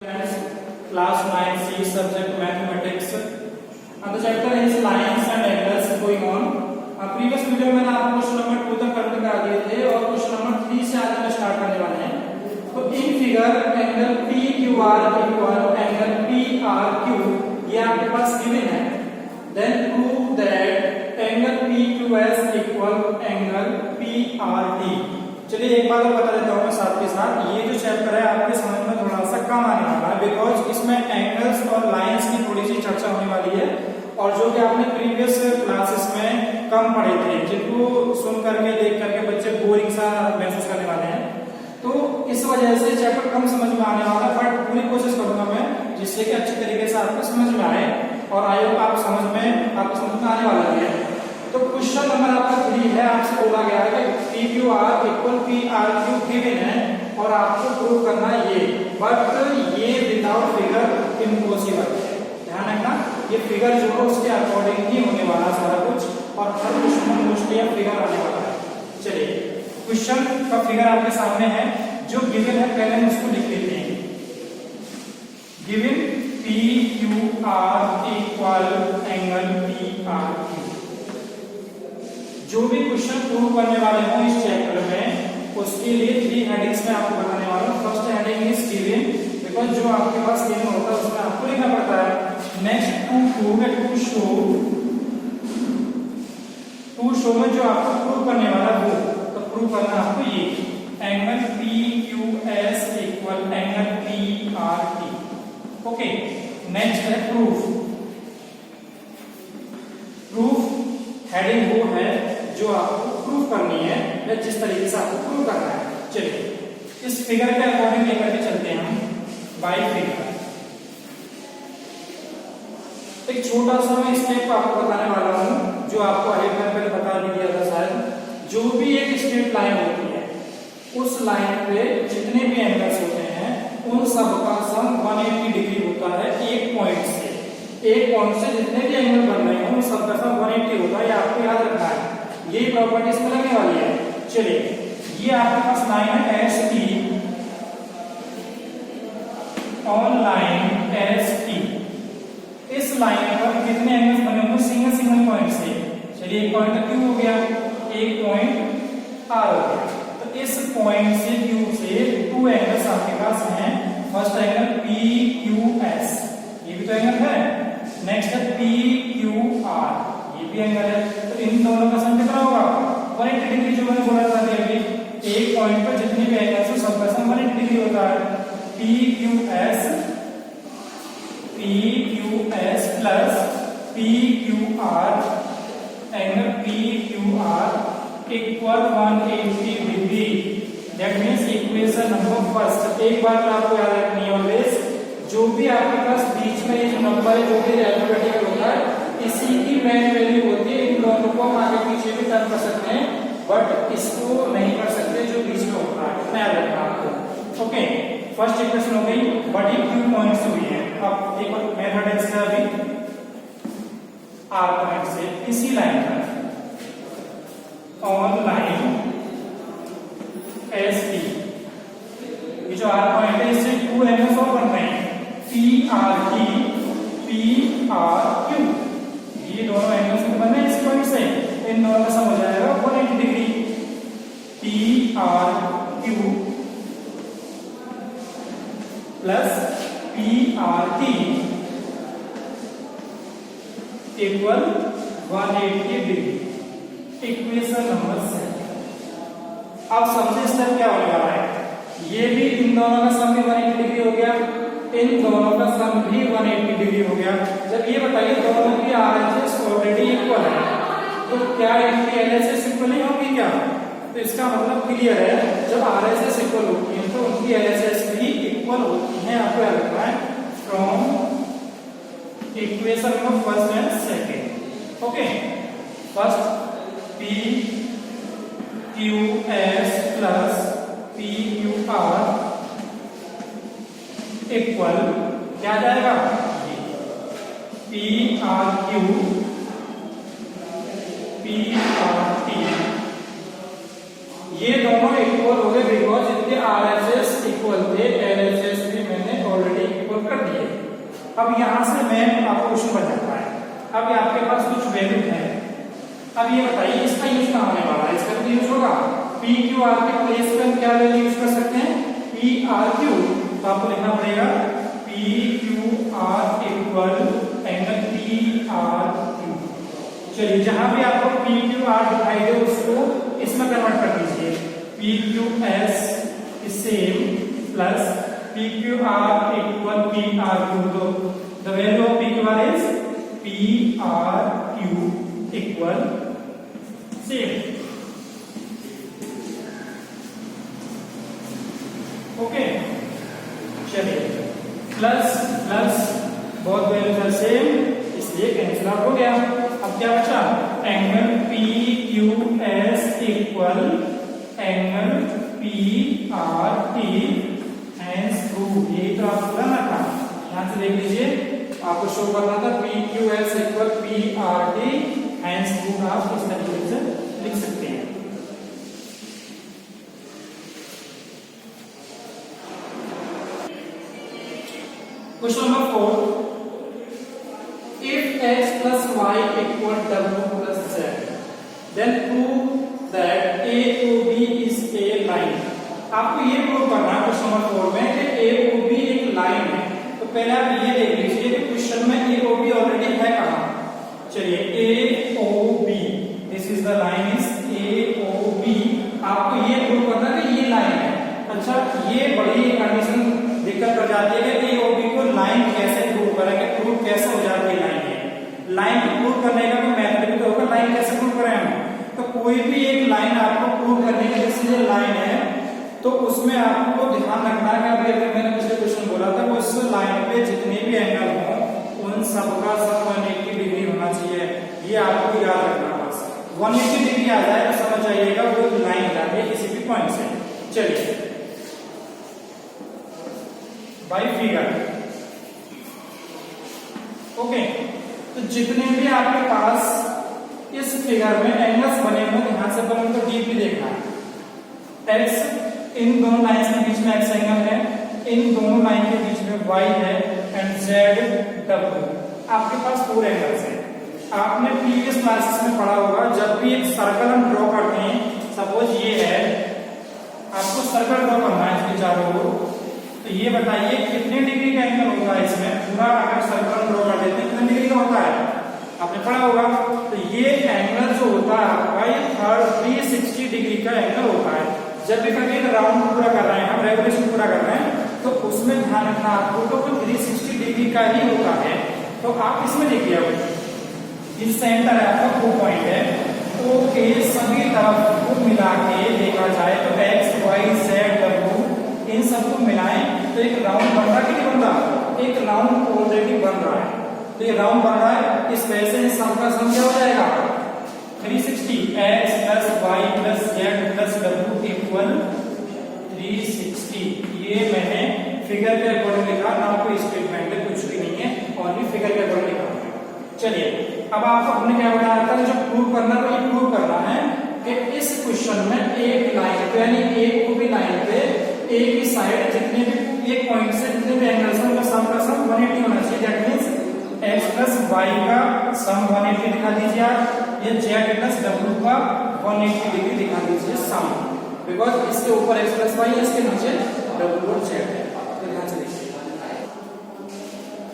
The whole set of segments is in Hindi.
Class 9C subject mathematics. The chapter is lines and angles going on. Previous video में आपको क्वेश्चन नंबर 2 तक करने का दिए थे और क्वेश्चन नंबर 3 से आज हम स्टार्ट करने वाले हैं. तो in figure angle PQR equal angle PRQ ये आपके पास गिवन है. Then prove that angle PQS equal angle PRT. चलिए एक बात और बता देता हूँ मैं साथ के साथ, ये जो चैप्टर है आपके समझ में थोड़ा सा कम आने वाला है बिकॉज इसमें एंगल्स और लाइंस की थोड़ी सी चर्चा होने वाली है और जो कि आपने प्रीवियस क्लासेस में कम पढ़े थे जिनको सुन करके देख करके बच्चे बोरिंग सा महसूस करने वाले हैं. तो इस वजह से चैप्टर कम समझ में आने वाला है, बट पूरी कोशिश करूंगा मैं जिससे कि अच्छे तरीके से आपको समझ में आए और आयोग आपको समझ में आने वाला है. तो क्वेश्चन नंबर आपका 3 है, आपसे बोला गया है कि PQR इक्वल PRQ गिवन है और आपको प्रूव करना ये, बट ये विदाउट फिगर इम्पॉसिबल है. ध्यान रखना ये फिगर जो है उसके अकॉर्डिंग ही होने वाला सारा कुछ और हर क्वेश्चन में मोस्टली फिगर आने वाला है. चलिए क्वेश्चन का फिगर आपके सामने है जो गिवन है, पहले हम उसको लिख लेते हैं. Given PQR equal angle PRQ. जो भी क्वेश्चन प्रूव करने वाले हो इस चैप्टर में उसके लिए 3 हेडिंग्स में आपको बताने वाला हूं. First heading is given because जो आपके पास गिवन होता है उसमें आपको लिखना पड़ता है. नेक्स्ट टू शो में जो आपको प्रूव करने वाला हो तो प्रूव करना आपको ये angle PQS equal angle PRT. Okay, next है प्रूफ. हेडिंग वो है जो आपको प्रूव करनी है या जिस तरीके से आपको प्रूव करना है. चलिए इस फिगर के अकॉर्डिंग लेकर के चलते हैं हम बाय फिगर. एक छोटा सा मैं स्टेप आपको बताने वाला हूं जो आपको आगे पहले बता भी दिया था शायद. जो भी एक स्ट्रेट लाइन होती है उस लाइन पे जितने भी एंगल्स होते हैं उन सब का सम 180 डिग्री होता है. एक पॉइंट से जितने भी एंगल बन रहे हैं उन सब का सम 180 होता है. ये आपको याद रखना है, यही प्रॉपर्टी इसमें लगने वाली है. चलिए ये आपके पास लाइन है ST ऑन लाइन ST. इस लाइन पर कितने एंगल्स बने होंगे सिंगल पॉइंट से. चलिए एक पॉइंट Q हो गया, एक पॉइंट R हो गया. तो इस पॉइंट से Q से 2 एंगल्स आपके पास हैं. फर्स्ट एंगल PQS, ये भी तो एंगल है. नेक्स्ट है PQR, ये भी एंगल है. तो इन दोनों का सम कितना होगा 180 डिग्री. जो मैंने बोला था अभी एक पॉइंट पर जितने भी एंगल्स हो सबका सम 180 डिग्री होता है. PQS plus PQR angle PQR equal 180 degree. That means equation number first. एक बात आपको याद रखनी है ऑलवेज, जो भी आपके पास बीच में ये नंबर है जो भी अल्फाबेटिकल होता है इसी की मेन वैल्यू होती है. इन दोनों को हम आगे पीछे भी टर्न कर सकते हैं बट इसको नहीं कर सकते जो बीच में होता है. इतना याद रखना आपको. ओके, फर्स्ट इक्वेशन हो गई, बड़ी Q पॉइंट से हुई है. अब एक बार मेथड से अभी R पॉइंट से इसी लाइन पर ऑन लाइन ST. ये जो R पॉइंट है इससे 2 एंगल्स और बन रहे हैं PRT PRQ. ये दोनों एंगल्स बन रहे हैं इस पॉइंट से. इन दोनों का सम हो जाएगा 180 degree. PRQ plus PRT equal 180 degree. Equation number 7. अब सबसे स्टेप क्या होने वाला है, ये भी इन दोनों का सम भी 180 डिग्री हो गया, इन दोनों का सम भी 180 डिग्री हो गया. जब ये बताइए दोनों की RHS ऑलरेडी इक्वल है तो क्या इनकी LHS इक्वल नहीं होगी क्या? तो इसका मतलब क्लियर है, जब RHS इक्वल होती है तो उनकी LHS भी इक्वल होती है. आपको याद रखना है from equation number first and second. Okay, first PQS plus PQR equal क्या जाएगा PRQ PRT. ये दोनों इक्वल हो गए बिकॉज इनके RHS इक्वल थे. LHS भी मैंने ऑलरेडी अब यहाँ से मैं आपको क्वेश्चन बन जाता है। अब ये आपके पास कुछ वैल्यू है, अब ये बताइए इसका यूज कहाँ होने वाला है? इसका तो यूज होगा पी क्यू आर के प्लेस पे हम क्या वैल्यू यूज कर सकते हैं? P R Q. तो आपको लिखना पड़ेगा P Q R equal angle P R Q. चलिए जहां भी आपको पी क्यू आर दिखाई दे उसको इसमें कन्वर्ट कर दीजिए, P Q S same plus P Q R equal P R Q. तो the value of P Q R is P R Q equal same. Okay चलिए plus plus both values are same इसलिए कैंसिल आउट हो गया। अब क्या बचा? Angle P Q S equal angle P R T hence proved. यही तो आपको करना था। यहां से देख लीजिए आपको शो करना था P Q S equal P R T hence proved. आप इस तरीके से लिख सकते हैं। Question number 4, if x plus y equal w plus z, then prove that AOB is a line। आपको ये प्रूव करना है क्वेश्चन नंबर 4 में कि AOB एक लाइन है। तो पहले आप ये देख लीजिए कि क्वेश्चन में AOB ऑलरेडी है कहाँ। चलिए AOB, this is the line is AOB। आपको ये प्रूव करना है कि ये लाइन है। अच्छा ये बड़ी कंडीशन दिक्कत कर जाती है कि AOB को लाइन कैसे प्रूव करेंगे, प्रूव कैसे हो जाती है लाइन है। लाइन को प्रूव करने का कोई मेथड भी तो होगा, लाइन कैसे प्रूव करें हम? तो कोई भी एक लाइन आपको प्रूव करने के जैसे ये लाइन है तो उसमें आपको ध्यान रखना है कि अभी अगर मैंने पिछले क्वेश्चन बोला था उस लाइन पे जितने भी एंगल हो उन सबका सम 180 डिग्री होना चाहिए। ये आपको याद रखना बस। 180 डिग्री आ जाए तो समझ जाइएगा वो लाइन जाती है किसी भी पॉइंट से। चलिए बाय फिगर। ओके तो जितने भी आपके पास इस फिगर में एंगल्स बने हुए ध्यान से पर उनको डीपली देखना है। एक्स इन दोनों लाइंस के बीच में एक्स एंगल है, इन दोनों लाइन के बीच में वाई है एंड जेड डब्ल्यू। आपके पास 4 एंगल्स है। आपने प्रीवियस क्लासेस में पढ़ा होगा जब भी एक सर्कल हम ड्रॉ करते हैं, सपोज ये है, आपको सर्कल ड्रॉ करना है इसके चारों ओर। तो ये बताइए कितने डिग्री का एंगल होता है इसमें? पूरा अगर सर्कल ड्रॉ कर देते हैं कितने डिग्री का होता है? आपने पढ़ा होगा। तो ये एंगल जो होता है आपका ये 360 डिग्री का एंगल होता है। जब भी कभी राउंड पूरा कर रहे हैं हम, रेवोल्यूशन पूरा कर रहे हैं तो उसमें ध्यान रखना आपको तो 360 डिग्री का ही होता है। तो आप इसमें देखिए इस सेंटर है आपका 2 पॉइंट है, तो के सभी तरफ को मिला के देखा जाए तो x Y Z W in सबको मिलाएं तो एक राउंड बन रहा है कि नहीं बन रहा? एक राउंड ऑलरेडी बन रहा है। तो ये राउंड बन रहा है, इस वजह से सबका सम क्या हो जाएगा? 360 x plus y plus z plus w equal 360। ये मैंने फिगर के अकॉर्डिंग लिखा ना, कोई स्टेटमेंट है कुछ भी नहीं है, और भी फिगर के अकॉर्डिंग लिखा है। चलिए अब आपको हमने क्या बताया था जो प्रूव करना है, ये प्रूव करना है कि इस क्वेश्चन में एक लाइन पे यानी एक को भी लाइन पे एक ही साइड जितने भी एक पॉइंट से जितने भी एंगल्स हैं उनका सम का सम 180 होना चाहिए। That means x plus y का सम 180 दिखा दीजिए आप, ये z प्लस w का 180 डिग्री दिखा दीजिए सम, बिकॉज इसके ऊपर x प्लस y है, इसके नीचे w और z है। तो ध्यान से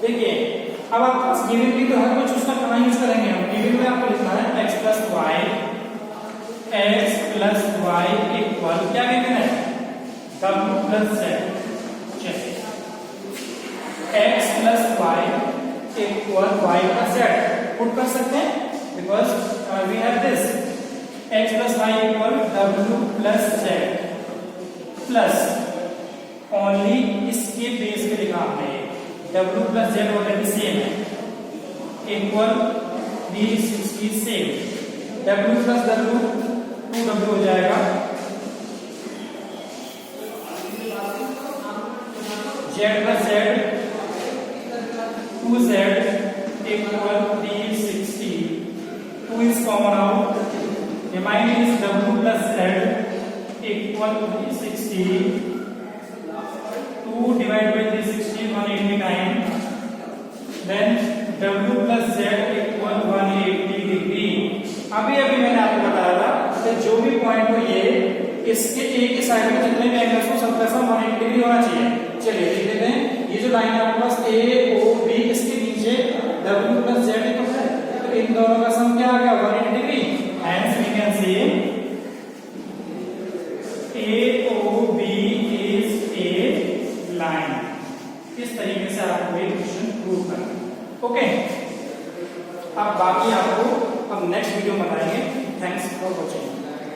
देखिए अब आपके पास गिवन भी तो है, कुछ उसका कहाँ यूज करेंगे हम? गिवन में आपको लिखना है x प्लस y इक्वल क्या गिवन है? w plus z। चलिए x plus y equal y plus z put कर सकते हैं because we have this x plus y equal w plus z plus only इसके बेस पे लिखा हमने w plus z already same है equal 360 same, w plus w 2w हो जाएगा, z plus z 2z equal 360, 2 is common out, remaining is w plus z equal 360, 2 divided by 360 189, then W plus Z equal 180 degree. अभी मैंने आपको बताया था कि जो भी पॉइंट हो ये इसके एक ही साइड में जितने भी एंगल्स हो सबका सब 180 डिग्री होना चाहिए। चलिए लिख देते हैं, ये जो लाइन है आपके पास AOB, इसके नीचे W plus Z equal है, तो इन दोनों का सम क्या आ गया 180 degree. Hence we can say AOB is a line। इस तरीके से आपको ये क्वेश्चन प्रूव करना है। ओके, अब बाकी आपको अब नेक्स्ट वीडियो में बताएंगे। Thanks for watching.